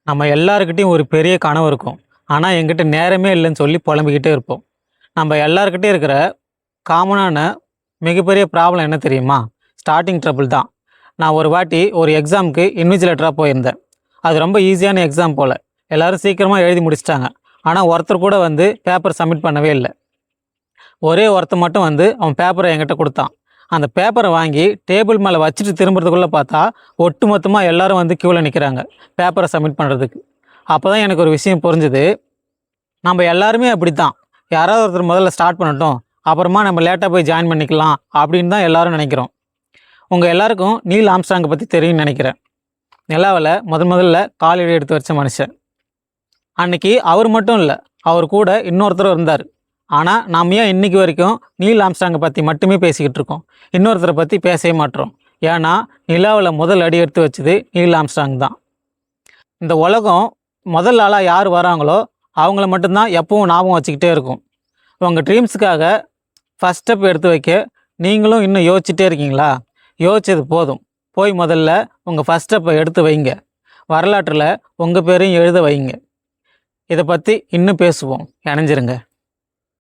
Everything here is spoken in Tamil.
நம்ம எல்லாருக்கிட்டையும் ஒரு பெரிய கனவு இருக்கும். ஆனால் என்கிட்ட நேரமே இல்லைன்னு சொல்லி புலம்பிக்கிட்டே இருப்போம். நம்ம எல்லாருக்கிட்டையும் இருக்கிற காமனான மிகப்பெரிய ப்ராப்ளம் என்ன தெரியுமா? ஸ்டார்டிங் ட்ரபிள் தான். நான் ஒரு வாட்டி ஒரு எக்ஸாமுக்கு இன்விஜிலேட்டராக போயிருந்தேன். அது ரொம்ப ஈஸியான எக்ஸாம் போல். எல்லோரும் சீக்கிரமாக எழுதி முடிச்சிட்டாங்க. ஆனால் ஒருத்தர் கூட வந்து பேப்பர் சப்மிட் பண்ணவே இல்லை. ஒரே ஒருத்தர் மட்டும் வந்து அவன் பேப்பரை என்கிட்ட கொடுத்தான். அந்த பேப்பரை வாங்கி டேபிள் மேலே வச்சுட்டு திரும்புறதுக்குள்ளே பார்த்தா ஒட்டு மொத்தமாக எல்லோரும் வந்து க்யூவில் நிற்கிறாங்க பேப்பரை சப்மிட் பண்ணுறதுக்கு. அப்போ தான் எனக்கு ஒரு விஷயம் புரிஞ்சுது. நம்ம எல்லாருமே அப்படி தான். யாராவது ஒருத்தர் முதல்ல ஸ்டார்ட் பண்ணட்டும், அப்புறமா நம்ம லேட்டாக போய் ஜாயின் பண்ணிக்கலாம் அப்படின்னு தான் எல்லோரும் நினைக்கிறோம். உங்கள் எல்லாருக்கும் நீல் ஆம்ஸ்ட்ராங்கை பற்றி தெரியும்னு நினைக்கிறேன். நிலாவில் முதல்ல காலடி எடுத்து வச்ச மனுஷன். அன்னைக்கு அவர் மட்டும் இல்லை, அவர் கூட இன்னொருத்தர் இருந்தார். ஆனால் நாம் ஏன் இன்றைக்கி வரைக்கும் நீல் ஆம்ஸ்ட்ராங்கை பற்றி மட்டுமே பேசிக்கிட்டு இருக்கோம், இன்னொருத்தரை பற்றி பேசவே மாட்டோம்? ஏன்னா நிலாவில் முதல் அடி எடுத்து வச்சது நீல் ஆம்ஸ்ட்ராங் தான். இந்த உலகம் முதல் ஆளாக யார் வராங்களோ அவங்கள மட்டும்தான் எப்பவும் ஞாபகம் வச்சுக்கிட்டே இருக்கும். உங்கள் ட்ரீம்ஸுக்காக ஃபஸ்ட் ஸ்டெப் எடுத்து வைக்க நீங்களும் இன்னும் யோசிச்சுட்டே இருக்கீங்களா? யோசிச்சது போதும். போய் முதல்ல உங்கள் ஃபஸ்ட் ஸ்டெப்பை எடுத்து வைங்க. வரலாற்றில் உங்கள் பேரையும் எழுத வைங்க. இதை பற்றி இன்னும் பேசுவோம். இணைஞ்சிருங்க.